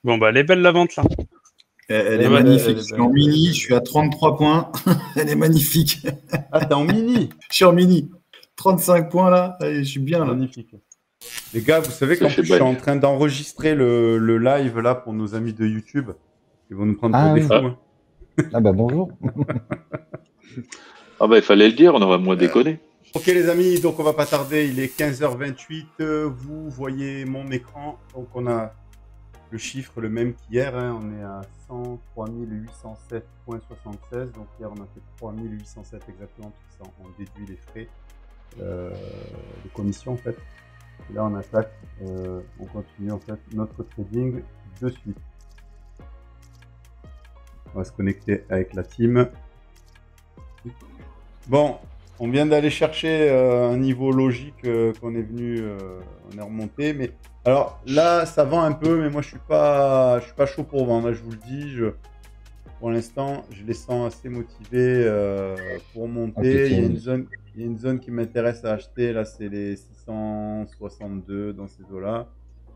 Bon, bah, elle est belle la vente, là. Elle est magnifique. Je suis en mini, je suis à 33 points. Elle est magnifique. Ah, t'es en mini? Je suis en mini. 35 points là, et je suis bien là. Magnifique. Les gars, vous savez qu'en plus, je suis en train d'enregistrer le live là pour nos amis de YouTube. Ils vont nous prendre pour des fous. Hein. Ah bah bonjour. Ah bah il fallait le dire, on aurait moins déconné. Ok les amis, donc on va pas tarder, il est 15h28, vous voyez mon écran, donc on a le chiffre le même qu'hier, hein. On est à 103 807,76, donc hier on a fait 3807 exactement, tout ça on déduit les frais de commission en fait. Et là on attaque, on continue en fait notre trading de suite. On va se connecter avec la team. Bon, on vient d'aller chercher un niveau logique qu'on est venu, on est remonté. Mais alors là, ça vend un peu, mais moi je suis pas chaud pour vendre. Là, je vous le dis, pour l'instant, je les sens assez motivés pour monter. Il y a une zone qui m'intéresse à acheter. Là, c'est les 662 dans ces eaux-là.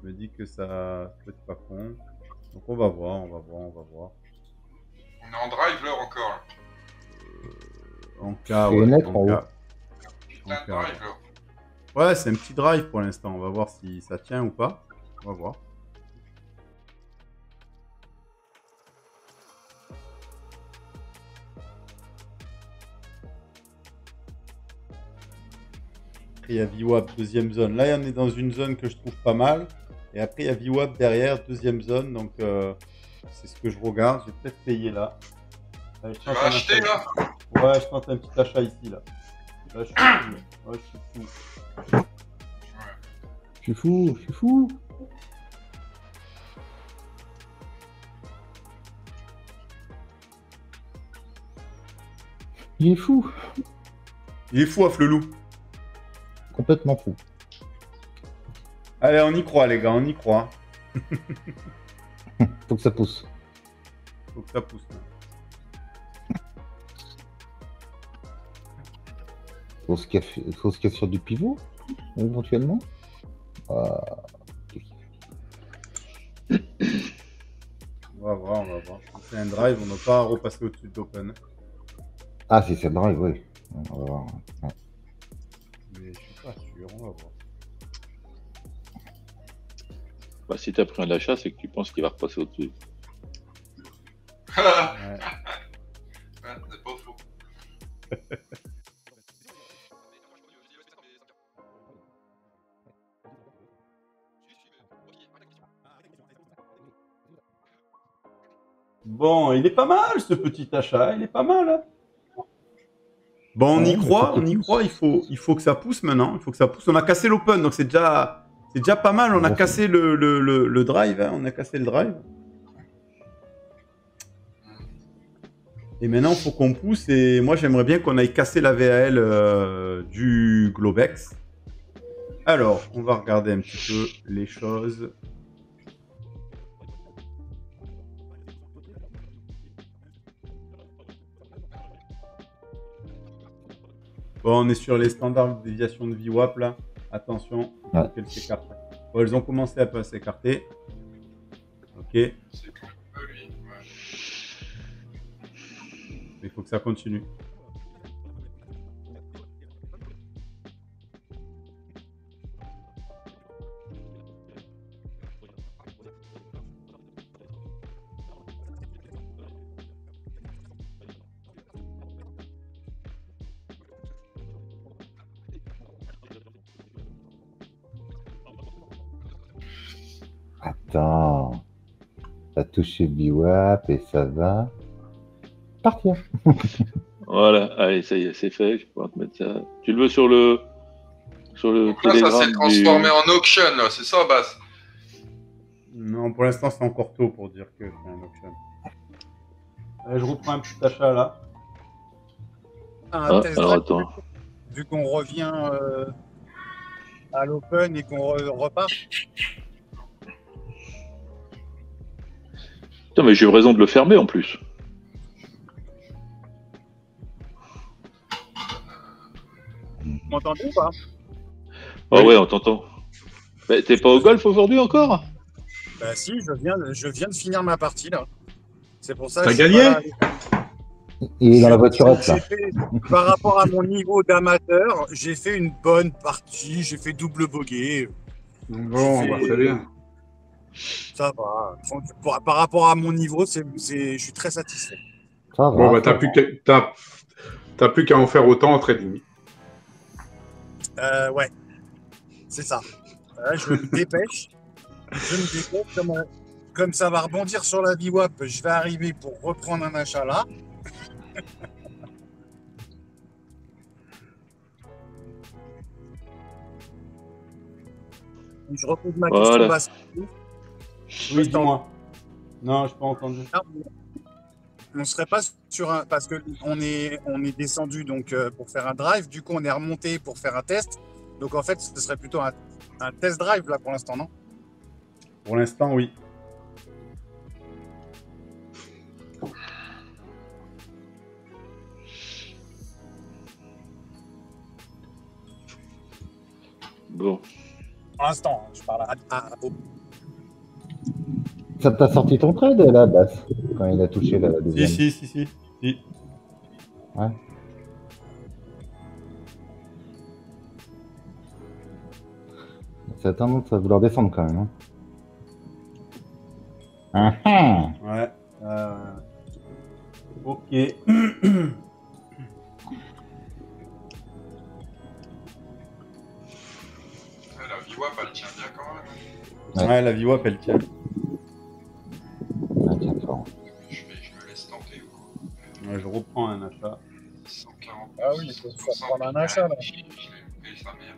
Je me dis que ça peut être pas con. Donc on va voir. On est en drive là encore. En cas, ouais. Ouais, c'est un petit drive pour l'instant. On va voir si ça tient ou pas. On va voir. Après, il y a VWAP, deuxième zone. Là, on est dans une zone que je trouve pas mal. Et après, il y a VWAP derrière, deuxième zone. Donc, c'est ce que je regarde. Je vais peut-être payer là. Allez, tu vas acheter là? Ouais, je tente un petit achat ici là. Là, je suis fou. Ouais, je suis fou. Il est fou. Il est fou, Afflelou. Complètement fou. Allez, on y croit, les gars, on y croit. Faut que ça pousse. Faut que ça pousse. Faut se casser sur du pivot, éventuellement. On va voir. C'est un drive, on n'a pas à repasser au-dessus de l'open. Ah, si c'est un drive, oui. On va voir. Ouais. Mais je suis pas sûr, on va voir. Bah, si t'as pris un achat, c'est que tu penses qu'il va repasser au-dessus. Ouais, c'est pas faux. Bon, il est pas mal ce petit achat, il est pas mal. Hein. Bon, on y croit, il faut que ça pousse maintenant, il faut que ça pousse. On a cassé l'open, donc c'est déjà pas mal, on a cassé le drive, hein. On a cassé le drive. Et maintenant, il faut qu'on pousse, et moi j'aimerais bien qu'on aille casser la VAL du Globex. Alors, on va regarder un petit peu les choses. Bon, on est sur les standards de déviation de VWAP là. Attention, qu'elles s'écartent. Bon, elles ont commencé un peu à s'écarter. Ok. Mais il faut que ça continue. Attends, ça touche le VWAP et ça va partir. Voilà, allez, ça y est, c'est fait. Je vais pouvoir te mettre ça. Tu le veux sur le donc là, ça s'est transformé en auction, là, c'est ça, Bass? Non, pour l'instant, c'est encore tôt pour dire que c'est un auction. Allez, je reprends un petit achat là. Alors attends. Vu qu'on revient à l'open et qu'on repart. Putain, mais j'ai eu raison de le fermer en plus. Vous m'entendez ou pas? Ah ouais, on t'entend. Mais t'es pas au golf aujourd'hui encore? Bah si, je viens de finir ma partie là. C'est pour ça T'as que je suis gagné pas là. Il est dans la voiturette là. Par rapport à mon niveau d'amateur, j'ai fait une bonne partie, j'ai fait double bogey. Bon, J'ai fait- très bien. Ça va. Par rapport à mon niveau, je suis très satisfait. Ça va. Bon, bah, ça va. t'as plus qu'à en faire autant en trading. Ouais, c'est ça. Je me dépêche. Comme ça va rebondir sur la VWAP, je vais arriver pour reprendre un achat là. Je repose ma question Voilà. basse. Oui, dis-moi. Non, je n'ai pas entendu. On ne serait pas sur un. Parce qu'on est descendu donc, pour faire un drive, du coup on est remonté pour faire un test. Donc en fait, ce serait plutôt un test drive là pour l'instant, non? Pour l'instant, oui. Bon. Pour l'instant, je parle au. Ça t'a sorti ton trade là, Bass, quand il a touché la deuxième. Si. Ouais. Ça a tendance à vouloir descendre quand même. Hein. Ouais. Ok. La VWAP, elle tient bien quand même. Ouais, la VWAP, elle tient. Ah, tiens, fort. Je me laisse tenter. Ouais, je reprends un achat. 140. Ah oui, il faut prendre un achat là. Je l'ai loupé, sa mère.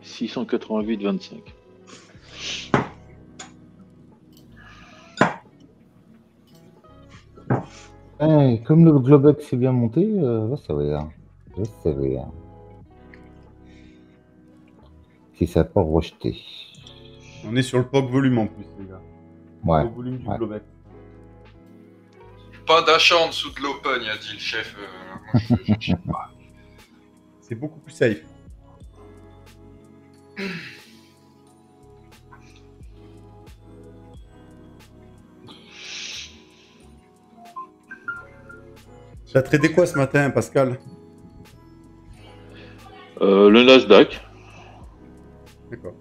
« 688,25. Comme le Globex est bien monté, je savais. Je savais. Si ça n'a pas rejeté. On est sur le POC volume en plus, les gars. Ouais. Le volume du Ouais. Globex. Pas d'achat en dessous de l'open, a dit le chef. Moi, je sais pas. C'est beaucoup plus safe. T'as tradé quoi ce matin, Pascal? Le Nasdaq. D'accord.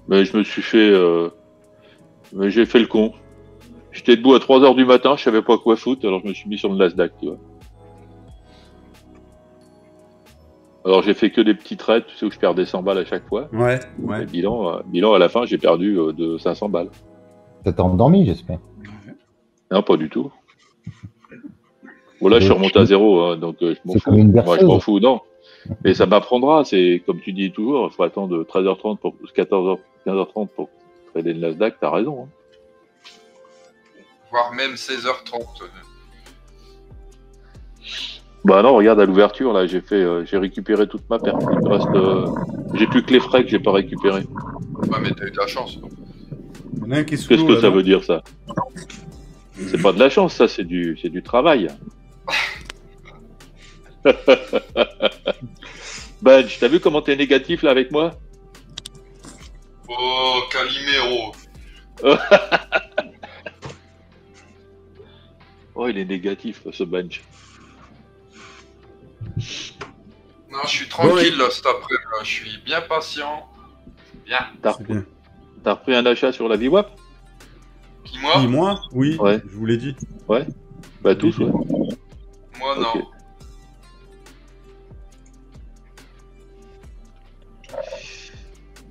Mais je me suis fait. Mais j'ai fait le con. J'étais debout à 3h du matin, je savais pas quoi foutre, alors je me suis mis sur le Nasdaq, tu vois. Alors j'ai fait que des petits trades, tu sais, où je perdais 100 balles à chaque fois. Ouais. Et bilan à la fin, j'ai perdu de 500 balles. Ça t'a endormi, j'espère. Non, pas du tout. Bon, là, je suis remonté à zéro, hein, donc je m'en C'est fous. comme une Moi, je berceuse. m'en fous, non. Mais ça m'apprendra, c'est comme tu dis toujours, il faut attendre 13h30 pour 14h, 15h30 pour trader le Nasdaq, t'as raison. Hein. Voire même 16h30. Bah non, regarde à l'ouverture, là, j'ai récupéré toute ma perte. Il me reste, j'ai plus que les frais que j'ai pas récupérés. Ouais, mais t'as eu de la chance. Il y en a un qui est sous Qu'est-ce l'eau, que là, ça non veut dire, ça? C'est pas de la chance, ça, c'est du travail. Benj, t'as vu comment t'es négatif, là, avec moi? Oh, Calimero. Oh, il est négatif, ce Benj. Non, je suis tranquille, là, cet après-midi. Je suis bien patient. Bien. C'est bien. T'as repris un achat sur la VWAP? Qui, moi? Qui, moi? Oui, Ouais. je vous l'ai dit. Ouais. Bah, tous, ouais. Moi, non. Ok.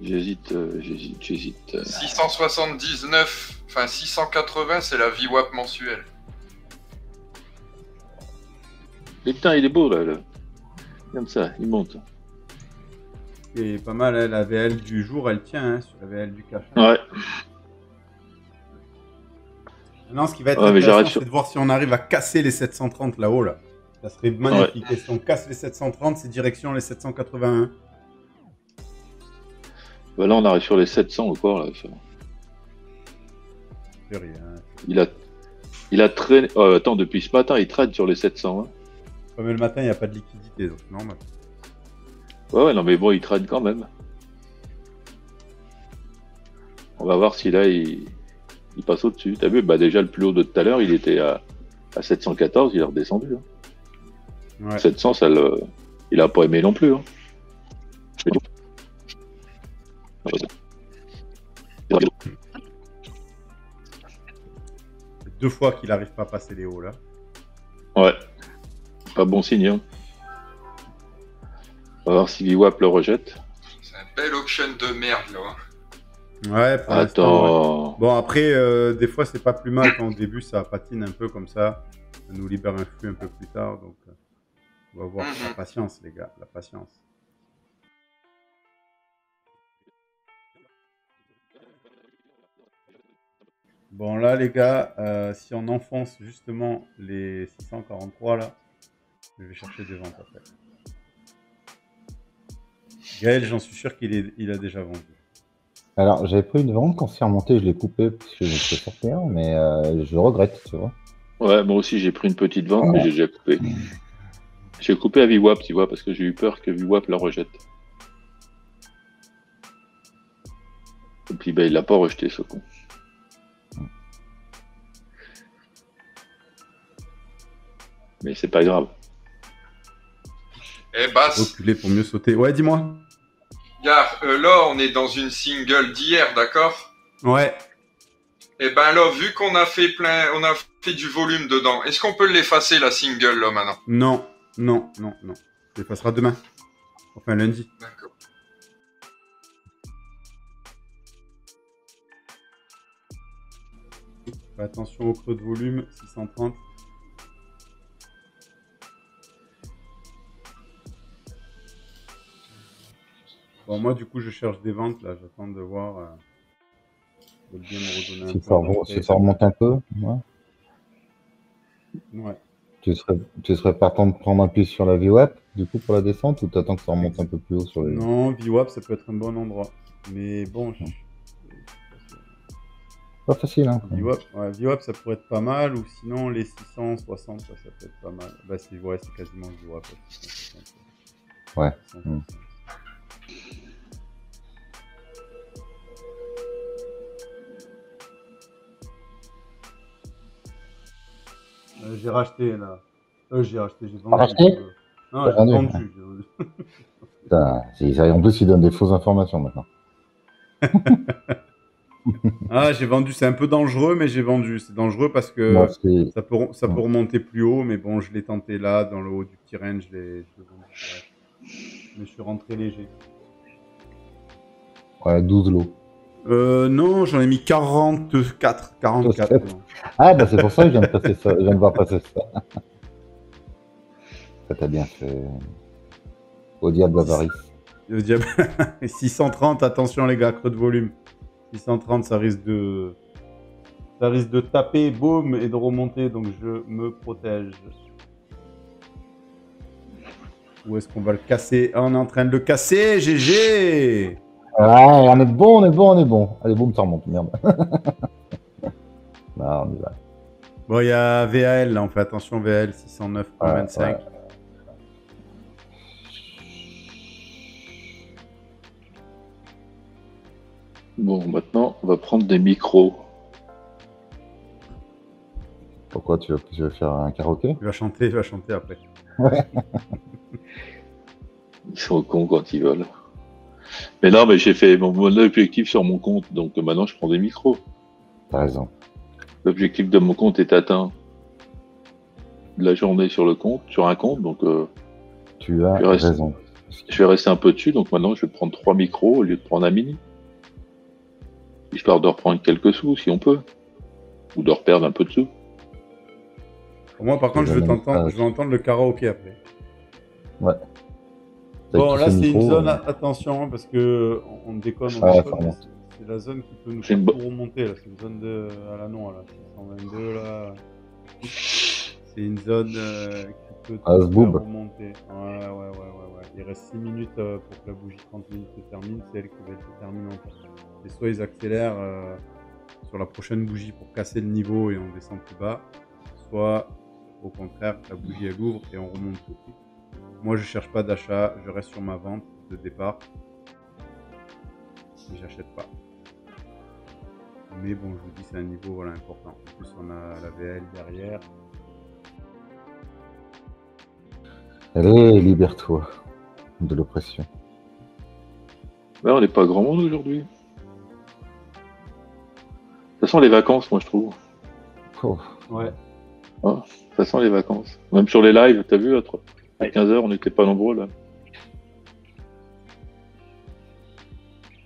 J'hésite. 679, enfin 680, c'est la VWAP mensuelle. Mais putain, il est beau, là. Comme ça, il monte. Et pas mal, hein, la VL du jour, elle tient, hein, sur la VL du cash. Hein. Ouais. Maintenant, ce qui va être Ouais, mais intéressant, j'arrête c'est sur- de voir si on arrive à casser les 730 là-haut, là. Ça serait magnifique. Et si on casse les 730, c'est direction les 781. Bah là, on arrive sur les 700 ou quoi, là. Ça. C'est rien. Il a traîné. Attends, depuis ce matin, il traîne sur les 700. Hein. Comme le matin, il n'y a pas de liquidité, donc c'est normal. Ouais, non, mais bon, il traîne quand même. On va voir si là, il passe au-dessus. T'as vu, bah déjà, le plus haut de tout à l'heure, il était à 714, il est redescendu. Hein. Ouais. 700, il a pas aimé non plus. Hein. C'est 2 fois qu'il n'arrive pas à passer les hauts là. Ouais, pas bon signe. Hein. On va voir si VWAP le rejette. C'est un bel auction de merde là. Ouais, pour l'instant, Attends. ouais. Bon, après, des fois, c'est pas plus mal quand au début ça patine un peu comme ça. Ça nous libère un flux un peu plus tard. Donc, on va voir la patience, les gars, la patience. Bon, là, les gars, si on enfonce justement les 643 là, je vais chercher des ventes après. Gaël, j'en suis sûr qu'il a déjà vendu. Alors, j'avais pris une vente, quand c'est remonté, je l'ai coupé parce que je me suis sorti un, mais je regrette, tu vois. Ouais, moi aussi, j'ai pris une petite vente, mais j'ai déjà coupé. J'ai coupé à VWAP, tu vois, parce que j'ai eu peur que VWAP la rejette. Et puis, ben, il l'a pas rejeté, ce con. Mais c'est pas grave. Eh Bass, Reculer pour mieux sauter. Ouais, dis-moi. gars, là on est dans une single d'hier, d'accord? Ouais. Eh ben là, vu qu'on a fait on a fait du volume dedans, est-ce qu'on peut l'effacer la single là maintenant? Non, non, non, non. Ça passera demain. Enfin, lundi. D'accord. Fais attention au creux de volume, 630. Bon, moi, du coup, je cherche des ventes, là. J'attends de voir. De bien me redonner Si ça remonte un peu, ouais. Ouais. Tu serais partant de prendre un pied sur la VWAP, du coup, pour la descente, ou t'attends que ça remonte un peu plus haut sur les... Non, VWAP, ça peut être un bon endroit. Mais bon, Pas facile, hein. VWAP, ça pourrait être pas mal, ou sinon, les 660, ça peut être pas mal. Bah, c'est quasiment le VWAP. 660. Ouais. 660. J'ai racheté, là. J'ai vendu. Racheté Non, j'ai vendu. Putain, en plus, ils donnent des fausses informations, maintenant. Ah, j'ai vendu. C'est un peu dangereux, mais j'ai vendu. C'est dangereux parce que Bon, ça peut remonter plus haut, mais bon, je l'ai tenté là, dans le haut du petit range, je l'ai vendu. Mais je suis rentré léger. Ouais, 12 lots. Non, j'en ai mis 44. Ah, bah c'est pour ça que je viens de passer ça. Je viens de voir passer ça. Ça t'a bien fait. Au diable avarice. Le diable. 630, attention les gars, creux de volume. 630, ça risque de taper, boum, et de remonter, donc je me protège. Où est-ce qu'on va le casser? On est en train de le casser, GG! Ouais, on est bon. Allez, boum, ça remonte, merde. Non, on y va. Bon, il y a VAL, là, on fait attention, VAL 609.25. Ouais. Bon, maintenant, on va prendre des micros. Pourquoi tu veux faire un karaoké? Il va chanter après. Ouais. Ils sont cons quand ils veulent. Mais non, mais j'ai fait mon objectif sur mon compte, donc maintenant je prends des micros. T'as raison. L'objectif de mon compte est atteint de la journée sur un compte, donc Tu as raison. je vais rester un peu dessus, donc maintenant je vais prendre 3 micros au lieu de prendre un mini. Histoire de reprendre quelques sous si on peut. Ou de reperdre un peu de sous. Moi, par contre, je veux entendre le karaoké après. Ouais. Bon, là, c'est une zone, attention, parce que on déconne, c'est la zone qui peut nous faire tout remonter, là. C'est une zone à la noix, là. 622, là. C'est une zone qui peut tout faire remonter. Ouais. Il reste 6 minutes pour que la bougie 30 minutes se termine. C'est elle qui va être déterminante. Et soit ils accélèrent, sur la prochaine bougie pour casser le niveau et on descend plus bas, soit au contraire, la bougie elle ouvre et on remonte tout. Moi, je cherche pas d'achat, je reste sur ma vente de départ. Mais j'achète pas. Mais bon, je vous dis, c'est un niveau voilà, important. En plus, on a la VL derrière. Allez, libère-toi de l'oppression. Ouais, on n'est pas grand monde aujourd'hui. Ça sent les vacances, moi, je trouve. Oh. Ouais. Ça sent les vacances. Même sur les lives, t'as vu, à 15h, on n'était pas nombreux, là.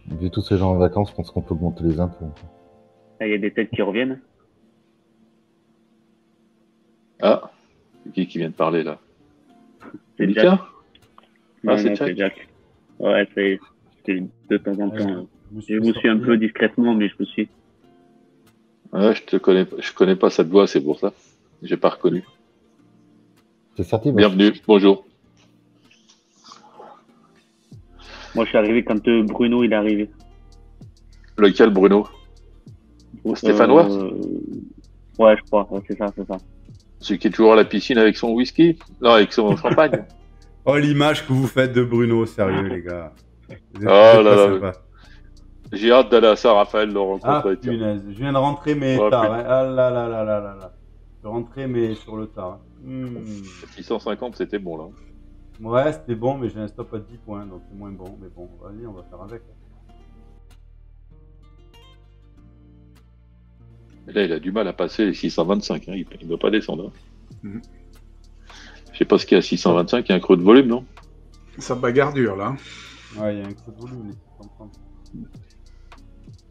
Vu tous ces gens en vacances, je pense qu'on peut augmenter les impôts. Il y a des têtes qui reviennent. Ah, c'est qui vient de parler, là? C'est Mika? Jack. Ah, c'est Non, Jack. c'est Jack. Ouais, c'est de temps en temps. Je vous suis sorti. un peu discrètement, mais je vous suis. Ouais, je connais pas cette voix, c'est pour ça. J'ai pas reconnu. C'est sorti, bah. Bienvenue, bonjour. Moi, je suis arrivé quand Bruno il est arrivé. Lequel, Bruno? Stéphanois? Ouais, je crois. Ouais, c'est ça. Celui qui est toujours à la piscine avec son whisky? Non, avec son champagne. Oh, l'image que vous faites de Bruno, sérieux, les gars. Vous êtes, Oh vous êtes là pas là. sympa. J'ai hâte d'aller à Saint-Raphaël le Ah, rencontrer. tiens. punaise. Je viens de rentrer, mais Ouais, tard. putain. Hein. Ah là là là là là là. Je rentrais, mais sur le tard. Hein. 650, c'était bon, là. Ouais, c'était bon, mais j'ai un stop à 10 points, donc c'est moins bon. Mais bon, vas-y, on va faire avec. Et là, il a du mal à passer les 625. Hein. Il ne doit pas descendre. Hein. Mhm. Je sais pas ce qu'il y a à 625. Il y a un creux de volume, non? Ça bagarre dur, là. Ouais, il y a un creux de volume, les 630.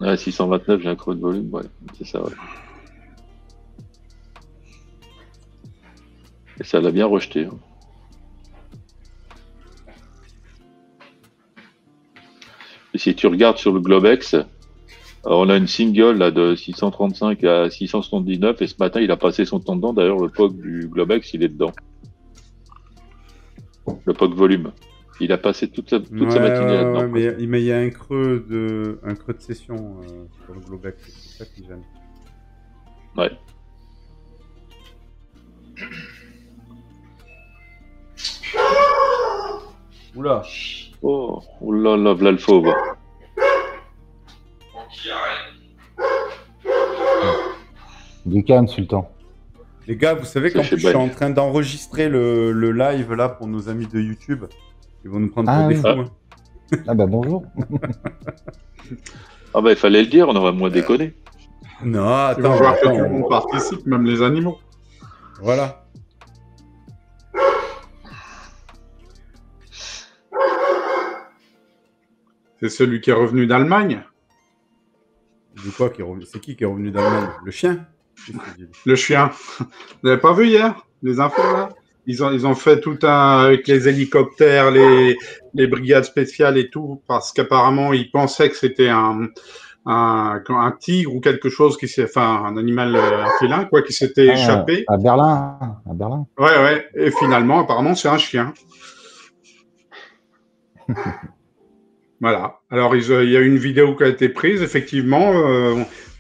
Ouais, 629, j'ai un creux de volume. Ouais, c'est ça, ouais. Et ça l'a bien rejeté. Hein. Et si tu regardes sur le Globex, on a une single là, de 635 à 679 et ce matin il a passé son temps dedans. D'ailleurs le POG du Globex il est dedans. Le POG volume. Il a passé toute sa matinée là-dedans. Ouais, mais il y a un creux de session sur le Globex, c'est ça qui gêne. Ouais. Oula. Oh là là, v'là le fauve. Du calme, Sultan. Les gars, vous savez qu'en C'est plus, je chez suis Bike. en train d'enregistrer le live là pour nos amis de YouTube. Ils vont nous prendre Ah pour des oui. fous. Hein. Ah bah bonjour. Ah bah il fallait le dire, on aurait moins déconné. Non, Tu vas attends. voir que attends, tout le monde participe, même les animaux. Voilà. C'est celui qui est revenu d'Allemagne. Du quoi qui est revenu? C'est qui est revenu d'Allemagne? Le chien? Qu'est-ce que tu dis? Le chien. Vous n'avez pas vu hier les infos là? Ils ont fait tout un avec les hélicoptères, les brigades spéciales et tout, parce qu'apparemment ils pensaient que c'était un tigre ou quelque chose qui s'est, enfin un animal, un félin quoi, qui s'était échappé. À Berlin. À Berlin. Ouais. Et finalement, apparemment, c'est un chien. Voilà. Alors, il y a une vidéo qui a été prise, effectivement,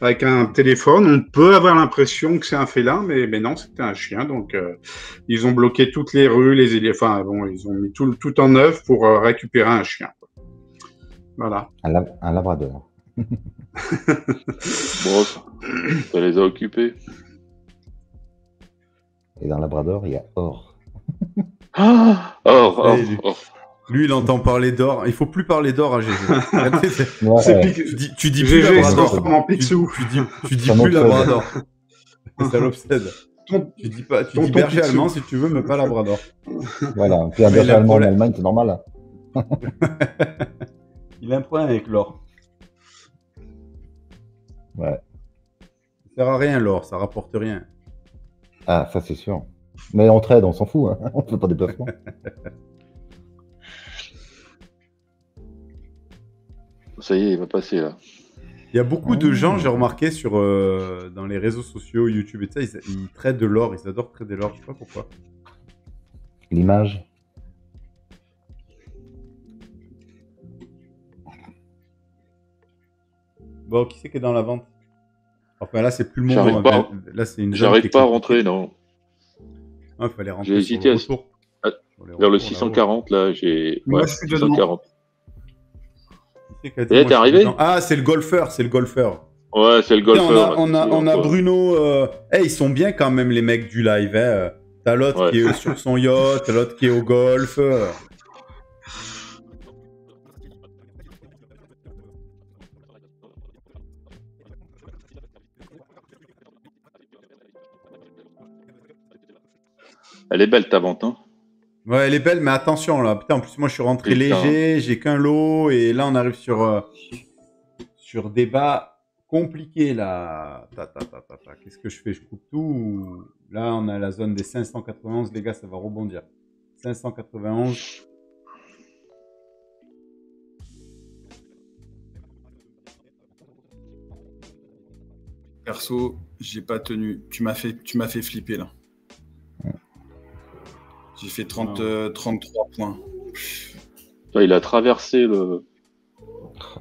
avec un téléphone. On peut avoir l'impression que c'est un félin, mais non, c'était un chien. Donc, ils ont bloqué toutes les rues, enfin, bon, ils ont mis tout en œuvre pour récupérer un chien. Voilà. Un labrador. Bon, ça les a occupés. Et dans labrador, il y a or. Ah, or. Lui, il entend parler d'or. Il faut plus parler d'or à GG. Ouais, C'est ouais. pique- Tu dis plus GG, c'est labrador. vraiment Picsou. Tu dis Ça plus m'obsède. labrador. Ça l'obsède. Ton- Tu dis pas, tu Tonton dis berger Picsou. allemand si tu veux, mais pas labrador. Voilà. Puis un Mais berger le allemand en problème- Allemagne, c'est normal. Il a un problème avec l'or. Ouais. Ça sert à rien l'or, ça rapporte rien. Ah, ça c'est sûr. Mais on trade, on s'en fout. Hein. On fait pas des placements. Ça y est, il va passer là. Il y a beaucoup de gens, j'ai remarqué sur dans les réseaux sociaux, YouTube et tout ça, ils traitent de l'or, ils adorent trader de l'or, je sais pas pourquoi. L'image. Bon, qui c'est qui est dans la vente? Enfin, là, c'est plus le J'arrive moment. pas. Là, c'est une zone J'arrive qui est pas à compliquée. rentrer, non. Ah, il fallait rentrer J'ai sur hésité le à- retour. à- Sur les Vers le retours, là-haut. 640, là, j'ai. Moi, Ouais, je suis dedans. 640. Qui c'est qui a dit, Eh, moi, t'es je suis arrivé dedans. Ah, c'est le golfeur, c'est le golfeur. Ouais, c'est le Tiens, golfeur. on a là, c'est- Bruno. Ils sont bien quand même, les mecs du live. Hein. T'as l'autre Ouais. qui est sur son yacht, t'as l'autre qui est au golf. Elle est belle ta vente, hein. Ouais, elle est belle, mais attention là. Putain, en plus, moi, je suis rentré Putain. léger, j'ai qu'un lot, et là, on arrive sur des bas compliqués là. Qu'est-ce que je fais? Je coupe tout ou... Là, on a la zone des 591, les gars, ça va rebondir. 591. Perso, j'ai pas tenu. Tu m'as fait flipper là. J'ai fait 33 points. Toi, il a traversé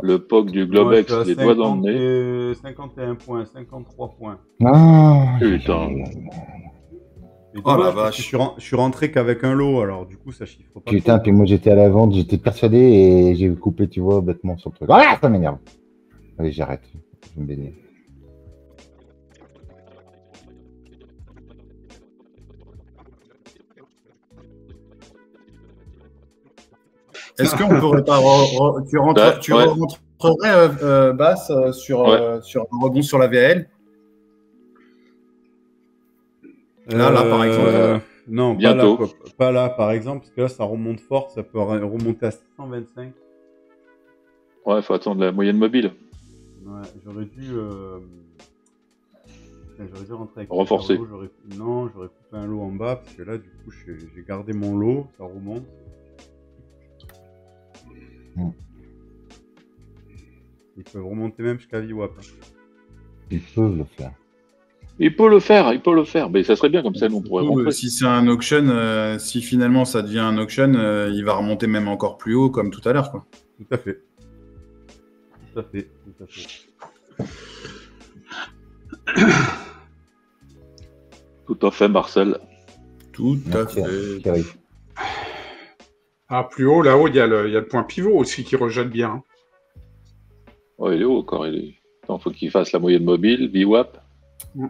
le POC du Globex, Moi, je suis les à doigts dans le nez. 51 points, 53 points. Ah, Putain. Et Oh la dommage, parce vache. que je suis rentré qu'avec un lot, alors du coup, ça chiffre pas. putain, trop. puis moi j'étais à la vente, j'étais persuadé et j'ai coupé, tu vois, bêtement sur le truc. Ah, ça m'énerve. Allez, j'arrête. Je vais me baigner. Est-ce qu'on pourrait pas tu Ouais. rentrerais Bass sur un rebond sur la VL? Là, par exemple. Non, Bientôt. pas là, par exemple, parce que là, ça remonte fort, ça peut remonter à 625. Ouais, faut attendre la moyenne mobile. Ouais, j'aurais dû rentrer avec Renforcer. un lot, j'aurais coupé un lot en bas, parce que là, du coup, j'ai gardé mon lot, ça remonte. Ils peuvent remonter même jusqu'à VWAP. Ils peuvent le faire. Il peut le faire. Mais ça serait bien comme ça, nous, on pourrait rentrer. Si c'est un auction, si finalement ça devient un auction, il va remonter même encore plus haut comme tout à l'heure, quoi. Tout à fait. Tout à fait. Tout à fait, Marcel. Tout à Merci, fait. Thierry. Ah, plus haut, là-haut, il y a le point pivot aussi qui rejette bien. Hein. Ouais, il est haut encore. Attends, faut qu'il fasse la moyenne mobile, VWAP. Mm.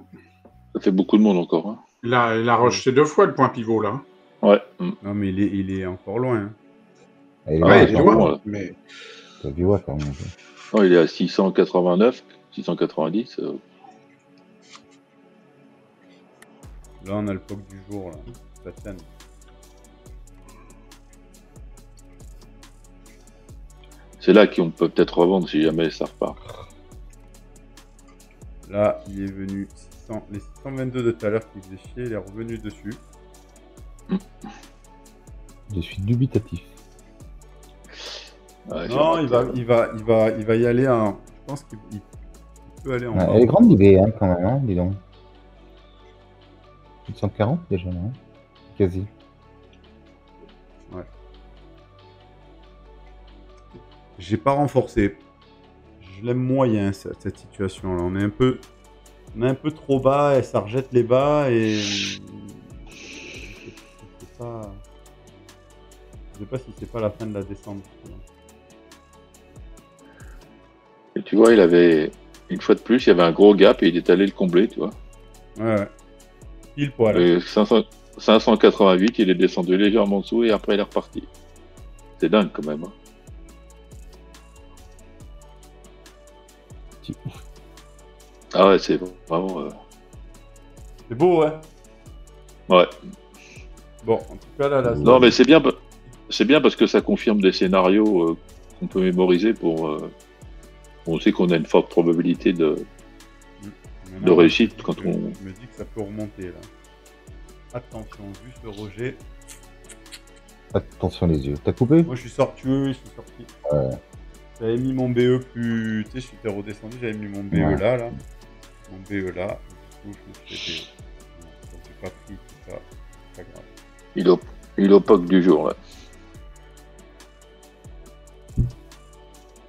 Ça fait beaucoup de monde encore. Hein. Il a rejeté 2 fois le point pivot, là. Ouais. Non, mais il est encore loin. Hein. Et Ah, Ouais, il tu est vois, bon, là. mais t'as vu, ouais, quand même. Non, il est à 689, 690. Là, on a le POC du jour, là. Ça tienne. C'est là qu'on peut peut-être revendre si jamais ça repart. Là, il est venu les 622 de tout à l'heure qui faisait chier, il est revenu dessus. Je suis dubitatif. Ouais, j'ai Non, raté. il va y aller en. Je pense qu'il peut aller en Ouais, bas. elle est grande l'idée, hein, quand même, hein, dis donc. 140 déjà, non? Quasi. J'ai pas renforcé. Je l'aime moyen cette situation là. On est un peu trop bas et ça rejette les bas et c'est pas. Je sais pas si c'est pas la fin de la descente. Et tu vois, il avait, une fois de plus, il y avait un gros gap et il est allé le combler, tu vois. Ouais. Pile poil. Et 588, il est descendu légèrement en dessous et après il est reparti. C'est dingue quand même. Hein. Ah ouais, c'est vraiment. C'est beau, ouais. Ouais. Bon, en tout cas là, Non, mais c'est bien parce que ça confirme des scénarios qu'on peut mémoriser pour. On sait qu'on a une forte probabilité de réussite quand on. Je me dis que ça peut remonter là. Attention, vu ce rejet. Attention les yeux. T'as coupé? Moi je suis sorti. Ouais. J'avais mis mon BE plus. Tu sais, je suis redescendu, j'avais mis mon BE Ouais. là. Mon BE là. Du coup, je me suis fait. Donc, j'ai pas pris tout ça. C'est pas grave. Il est au POC du jour là.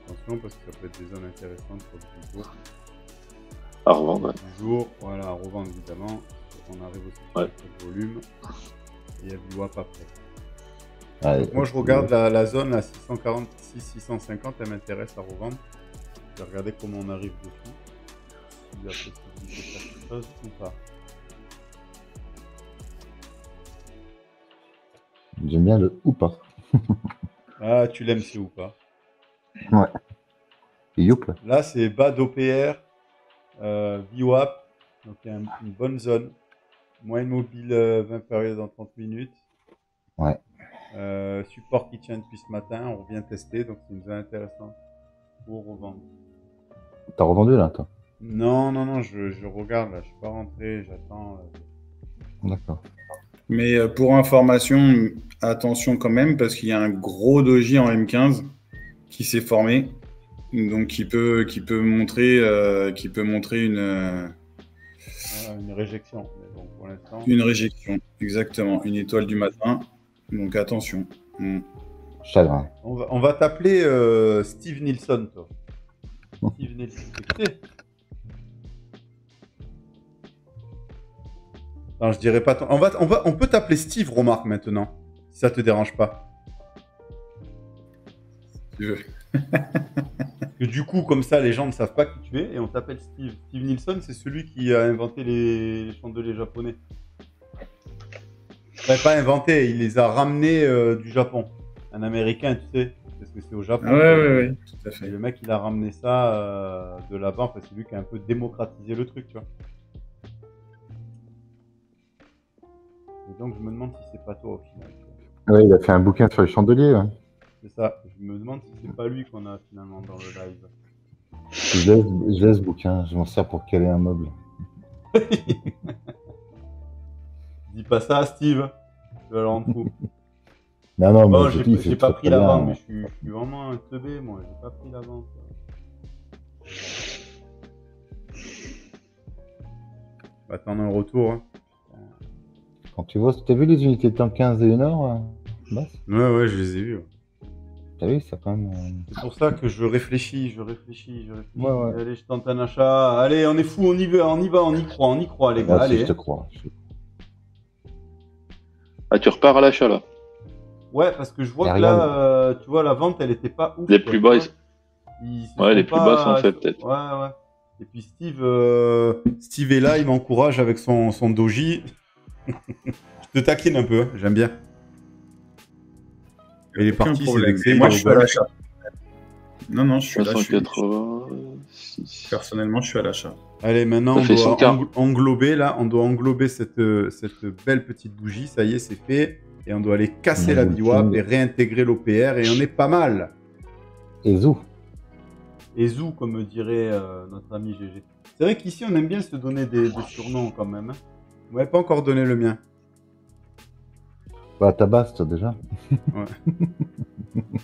Attention parce que ça peut être des zones intéressantes pour le jour. À revendre, ouais. Toujours, voilà, à revendre évidemment. On arrive aussi sur Ouais. le volume. Et il y a du WAP après. Ouais, Donc moi je regarde la zone à 646, 650, elle m'intéresse à revendre. Je vais regarder comment on arrive dessus. S'il y a possibilité de faire quelque chose ou pas. J'aime bien le ou pas. Ah, tu l'aimes c'est ou pas? Youp. Là c'est bas d'OPR, VWAP, donc il y a une bonne zone. Moyenne mobile 20 périodes en 30 minutes. Ouais. Support qui tient depuis ce matin, on revient tester, donc c'est une zone intéressante pour revendre. T'as revendu là, toi? Non, je regarde là, je suis pas rentré, j'attends. D'accord. Mais pour information, attention quand même, parce qu'il y a un gros doji en M15 qui s'est formé, donc qui peut montrer Une réjection. Mais bon, pour l'instant. une réjection, exactement, une étoile du matin. Donc attention. Chagrin. On va t'appeler Steve Nilsson, toi. Steve Nilsson. Écoutez. Non, je dirais pas. On peut t'appeler Steve, remarque maintenant, si ça te dérange pas. Si tu veux. Parce que du coup, comme ça, les gens ne savent pas qui tu es et on t'appelle Steve. Steve Nilsson, c'est celui qui a inventé les chandeliers japonais. Enfin, pas inventé, il les a ramenés du Japon. Un Américain, tu sais, parce que c'est au Japon. Ouais, tout à Et fait. le mec, il a ramené ça de là-bas. Enfin, c'est lui qui a un peu démocratisé le truc, tu vois. Et donc, je me demande si c'est pas toi au final. Tu vois. Ouais, il a fait un bouquin sur les chandeliers. Ouais. C'est ça. Je me demande si c'est pas lui qu'on a finalement dans le live. Je laisse ce bouquin, je m'en sers pour caler un meuble. Dis pas ça à Steve. Tu vas le rendre fou. Non, non, Bon, mais je dis, j'ai c'est pas très, pris très la bien. vente, mais je suis vraiment un teubé, moi. J'ai pas pris la vente. On va attendre un retour. Hein. Quand tu vois, t'as vu les unités de temps 15 et 1 heure Basse Ouais, je les ai vus. Ouais. T'as vu, ça quand même. C'est pour ça que je réfléchis. Ouais. Allez, je tente un achat. Allez, on est fou, on y va, on y croit, les gars. Moi aussi, Allez. je te crois. Ah, tu repars à l'achat là. Ouais, parce que je vois que Regarde. là, tu vois, la vente, elle était pas ouf. Les quoi, plus tu bas, vois. Ouais, les plus bas sont faits peut-être. Ouais. Et puis Steve est là, il m'encourage avec son doji. Je te taquine un peu, hein, j'aime bien. Il est Aucun parti, c'est problème. vexé. Et il moi, est je au suis à golf. l'achat. Non, je suis là. 386. Personnellement, je suis à l'achat. Allez, maintenant, Ça on fait doit 140. englober cette belle petite bougie. Ça y est, c'est fait. Et on doit aller casser la VWAP et réintégrer l'OPR. Et on est pas mal. Et Zou. Et Zou, comme dirait notre ami GG. C'est vrai qu'ici, on aime bien se donner des surnoms quand même. Hein. Vous m'avez pas encore donné le mien. Bah, Tabaste déjà.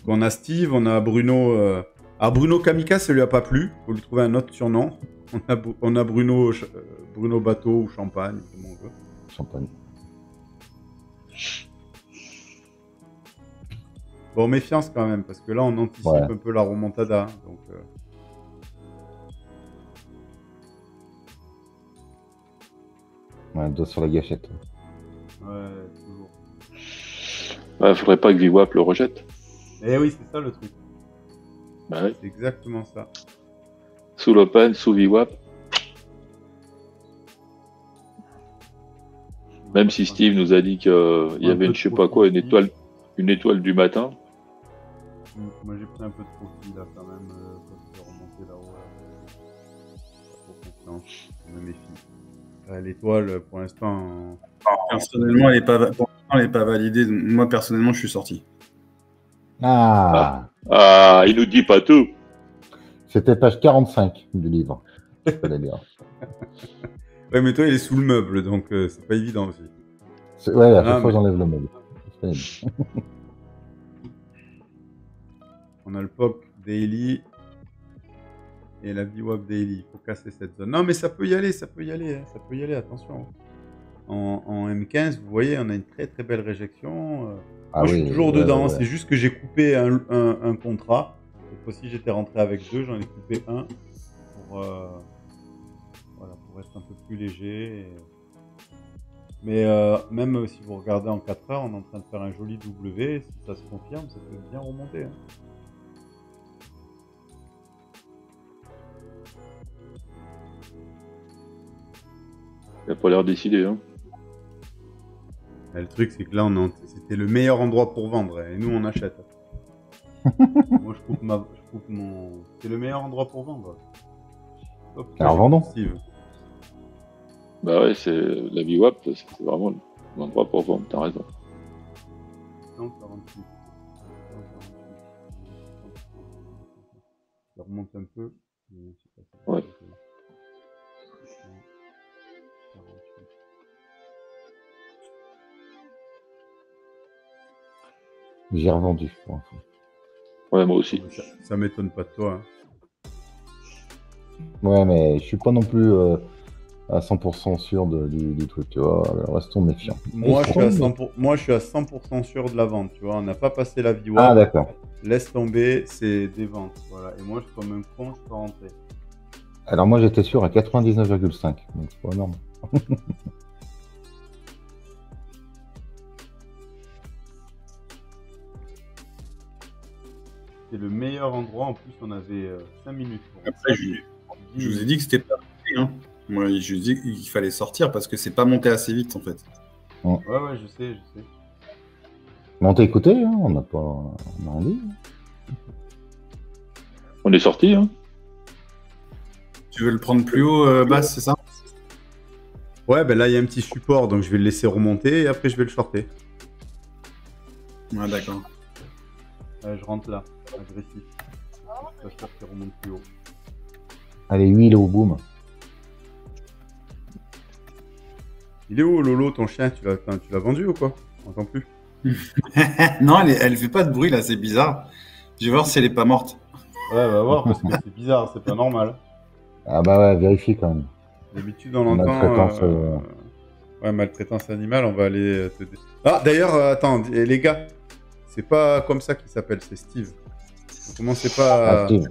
On a Steve, on a Bruno. Bruno Kamikaze, ça lui a pas plu. Faut lui trouver un autre surnom. On a Bruno Bateau ou Champagne, comme on veut. Champagne. Bon, méfiance quand même, parce que là, on anticipe un peu la remontada. Donc, Ouais, doigt sur la gâchette. ouais, toujours. Ouais, faudrait pas que VWAP le rejette. Eh oui, c'est ça le truc. Bah ouais. C'est exactement ça. Sous l'open, sous VWAP. Même si Steve nous a dit qu'il y avait une je sais pas quoi, une étoile du matin. Moi j'ai pris un peu de profit là quand même quand je vais remonter là-haut. Pas trop confiance, je me méfie. L'étoile pour l'instant. Personnellement, elle est pas validée. Moi personnellement, je suis sorti. Ah, il nous dit pas tout. c'était page 45 du livre. Je peux la lire. Ouais, mais toi il est sous le meuble donc c'est pas évident aussi. Ouais, à chaque fois j'enlève le meuble. On a le POC Daily et la VWAP Daily. Il faut casser cette zone. Non, mais ça peut y aller, hein, attention. En M15, vous voyez, on a une très très belle réjection. Moi, je suis toujours dedans. C'est juste que j'ai coupé un contrat. Cette fois-ci, j'étais rentré avec deux. J'en ai coupé un pour reste un peu plus léger. Mais même si vous regardez en 4 heures, on est en train de faire un joli W. Si ça se confirme, ça peut bien remonter. Hein. Il n'a pas l'air décidé. Hein. Et le truc, c'est que là, c'était le meilleur endroit pour vendre. Et nous, on achète. Moi, je coupe mon... C'est le meilleur endroit pour vendre. Hop, Alors, vendons. Steve. Bah ouais, c'est la VWAP, c'est vraiment l'endroit pour vendre, t'as raison. 148. Ça remonte un peu. Ouais. J'ai revendu. Pour info. Ouais, moi aussi. Ça m'étonne pas de toi. Hein. Ouais, mais je suis pas non plus à 100% sûr du truc, tu vois. Alors, restons méfiants. Moi, je suis à 100% sûr de la vente, tu vois. On n'a pas passé la VWAP. Ah, d'accord. Laisse tomber, c'est des ventes. Voilà. Et moi, je suis comme un con, je peux rentrer. Alors, moi, j'étais sûr à 99,5. Donc, c'est pas énorme. C'est le meilleur endroit. En plus, on avait 5 minutes. Après, je vous ai dit que c'était pas monté, hein. Moi, je vous ai dit qu'il fallait sortir parce que c'est pas monté assez vite, en fait. Ouais, je sais. Mais on t'a écouté, hein, on n'a rien dit. On est sorti, hein. Tu veux le prendre plus haut, basse, c'est ça? Ouais, ben là, il y a un petit support, donc je vais le laisser remonter et après, je vais le shorter. Ouais, d'accord. Je rentre là, agressif. Je préfère qu'il remonte plus haut. Allez, huile au boom. Il est où, Lolo, ton chien? Tu l'as vendu ou quoi? On n'entend plus. Non, elle fait pas de bruit, là, c'est bizarre. Je vais voir si elle est pas morte. Ouais, va voir, parce que c'est bizarre, c'est pas normal. Ah bah ouais, vérifie quand même. D'habitude, on entend... Maltraitance, Ouais, maltraitance animale, on va aller te... Ah, d'ailleurs, attends, les gars, c'est pas comme ça qu'il s'appelle, c'est Steve. Donc, commencez pas à... Steve.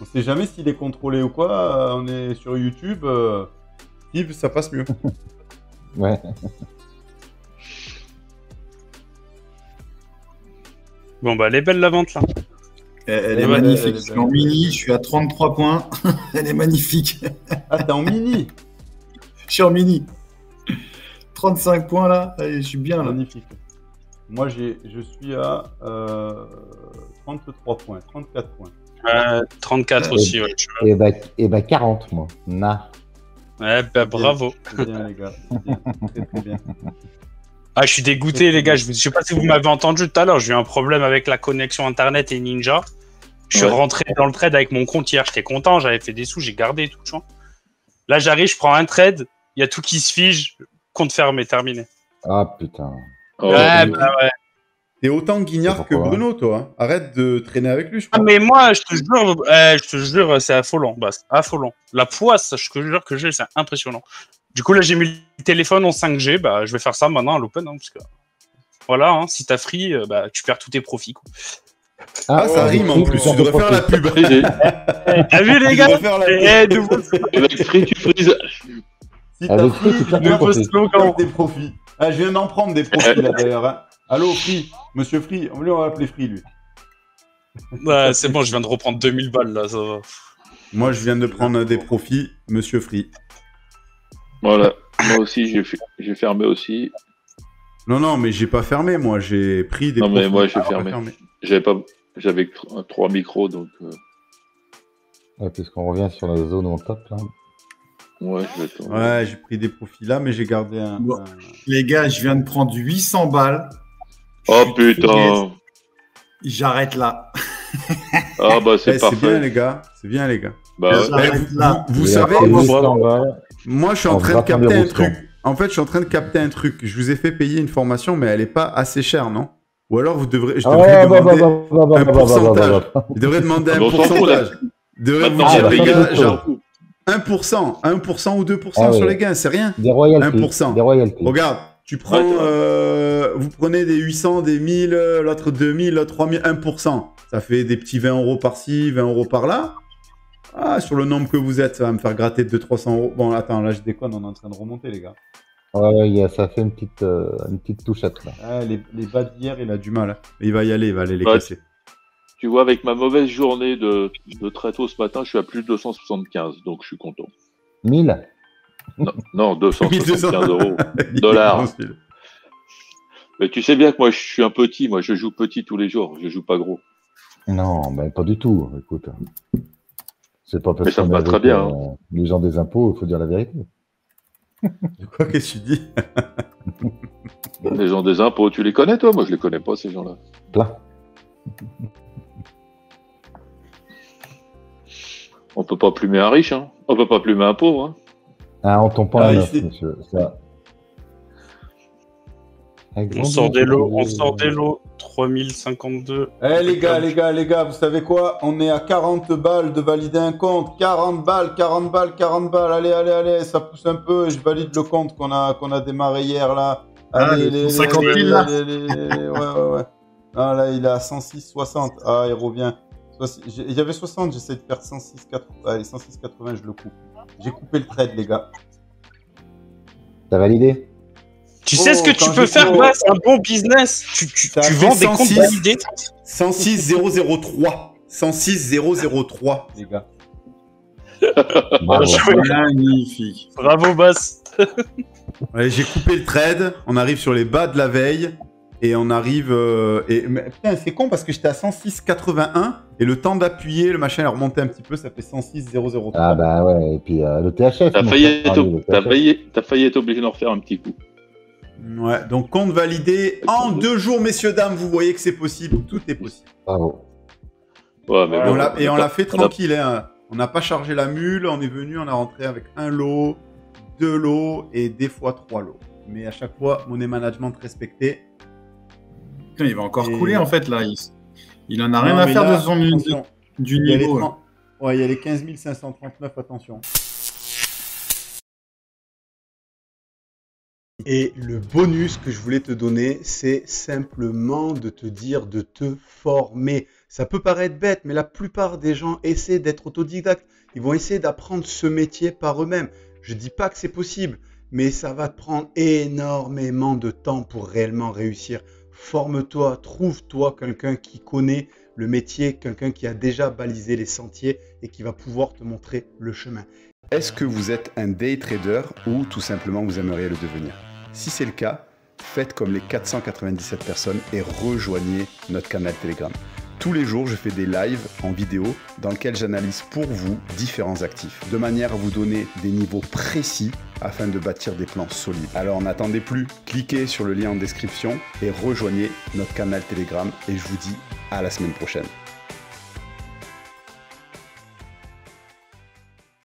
On sait jamais s'il est contrôlé ou quoi, on est sur YouTube. Steve, ça passe mieux. Ouais. Bon, bah, elle est belle la vente là. Elle est magnifique. Je suis en mini, je suis à 33 points. Elle est magnifique. Ah, t'es en mini? Je suis en mini. 35 points là, et je suis bien là. Magnifique. Moi, je suis à 33 points, 34 points. 34 aussi, ouais. Et bah 40, moi. Nah. Ouais, bah bravo. C'est bien, les gars. C'est bien. Très, très bien. Ah, je suis dégoûté, les gars. Je sais pas si vous m'avez entendu tout à l'heure. J'ai eu un problème avec la connexion internet et Ninja. Je suis rentré dans le trade avec mon compte hier. J'étais content. J'avais fait des sous. J'ai gardé tout le champ. Là, j'arrive, je prends un trade. Il y a tout qui se fige. Compte fermé, terminé. Ah putain. Oh, Ouais, bah ouais. T'es autant guignard que Bruno, toi. Hein. Arrête de traîner avec lui, je crois. Ah, mais moi, je te jure, c'est affolant, Bass. Affolant. La poisse, je te jure que j'ai, c'est impressionnant. Du coup, là, j'ai mis le téléphone en 5G. Bah, je vais faire ça maintenant à l'open. Hein, parce que... Voilà, hein, si t'as free, bah, tu perds tous tes profits. Quoi. Ah, ça rime en plus. Tu devrais faire la pub. T'as vu, les gars? Avec free, tu frises. Si t'as free, tu perds des profits. Ah, je viens d'en prendre des profits, là, d'ailleurs. Hein. Allô, Free. Monsieur Free. On va l'appeler Free, lui. Ouais, c'est bon, je viens de reprendre 2000 balles, là. Ça va. Moi, je viens de prendre des profits, Monsieur Free. Voilà. Moi aussi, j'ai fermé aussi. Non, mais j'ai pas fermé, moi. J'ai pris des profits. Non, mais moi, j'ai fermé. J'avais 3 micros, donc... Ouais, puisqu'on revient sur la zone en top, là. Ouais, je vais attendre. Ouais, j'ai pris des profits là, mais j'ai gardé un... Bon. Les gars, je viens de prendre 800 balles. Oh putain. J'arrête là. Ah bah c'est parfait. C'est bien, les gars. C'est bien, les gars. Bah, vous savez, moi, je suis en train de capter un truc. En fait, je suis en train de capter un truc. Je vous ai fait payer une formation, mais elle est pas assez chère, non? Ou alors, je devrais demander un pourcentage. Je devrais demander un pourcentage. Je devrais vous dire, les gars, genre 1% ou 2% sur les gains, c'est rien. Des royalties. 1%. Des royalties. Regarde, tu prends, vous prenez des 800, des 1000, l'autre 2000, l'autre 3000, 1%. Ça fait des petits 20 € par-ci, 20 € par-là. Ah, sur le nombre que vous êtes, ça va me faire gratter 200-300 euros. Bon, attends, là, je déconne, on est en train de remonter, les gars. Ouais, ça fait une petite touchette, là. Ah, les bas d'hier, il a du mal. Hein. Mais il va y aller, il va aller les Ouais. casser. Tu vois, avec ma mauvaise journée de très tôt ce matin, je suis à plus de 275, donc je suis content. 1000 Non, 275 euros. Il est Dollars. bon, celui-là. Mais tu sais bien que moi, je suis un petit. Moi, je joue petit tous les jours. Je joue pas gros. Non, ben pas du tout. Écoute, c'est pas parce Mais ça me qu'on va est très avec, bien, les gens des impôts, il faut dire la vérité. De quoi qu'est-ce que tu dis? Les gens des impôts, tu les connais, toi? Moi, je les connais pas, ces gens-là. Plein. On peut pas plumer un riche, hein. On peut pas plumer un pauvre, hein. Ah, on tombe pas Ah, à neuf, ici. monsieur. Ça. Avec On grand sort des bien, lots, tu on peux- sort des lots. 3052. Eh les gars, vous savez quoi? On est à 40 balles de valider un compte. 40 balles. Allez, ça pousse un peu. Je valide le compte qu'on a démarré hier là. Allez, les 150 000 là. Ouais. Ah là, il est à 106,60. Ah, il revient. Il y avait 60, j'essaie de faire 106,80. Allez, 106,80, je le coupe. J'ai coupé le trade, les gars. T'as validé? Tu sais ce que tu quand peux j'ai faire, coupé- ouais, c'est un bon business. Tu Ça fait vends des comptes 106. validés. 106,003. 106,003, les gars. Bravo. Magnifique. Bravo, Bass. Allez, j'ai coupé le trade. On arrive sur les bas de la veille. Et on arrive. Mais, putain, c'est con parce que j'étais à 106,81. Et le temps d'appuyer, le machin est remonté un petit peu. Ça fait 106,003. Ah bah ouais, et puis le THF. T'as mon failli, frère, le THF. t'as failli être obligé d'en refaire un petit coup. Ouais, donc compte validé en 2 jours, messieurs, dames. Vous voyez que c'est possible. Tout est possible. Bravo. Ouais, mais Et bon, on l'a fait on a- tranquille. Hein. On n'a pas chargé la mule. On est venu, on a rentré avec un lot, 2 lots et des fois 3 lots. Mais à chaque fois, money management respecté. Putain, il va encore Et- couler en fait là. Il en a rien Non, à mais faire là, de son attention, du il y a les niveau. 30 Ouais, il y a les 15 539, attention. Et le bonus que je voulais te donner, c'est simplement de te dire de te former. Ça peut paraître bête, mais la plupart des gens essaient d'être autodidactes. Ils vont essayer d'apprendre ce métier par eux-mêmes. Je dis pas que c'est possible, mais ça va te prendre énormément de temps pour réellement réussir. Forme-toi, trouve-toi quelqu'un qui connaît le métier, quelqu'un qui a déjà balisé les sentiers et qui va pouvoir te montrer le chemin. Est-ce que vous êtes un day trader ou tout simplement vous aimeriez le devenir? Si c'est le cas, faites comme les 497 personnes et rejoignez notre canal Telegram. Tous les jours, je fais des lives en vidéo dans lesquels j'analyse pour vous différents actifs, de manière à vous donner des niveaux précis afin de bâtir des plans solides. Alors n'attendez plus, cliquez sur le lien en description et rejoignez notre canal Telegram et je vous dis à la semaine prochaine.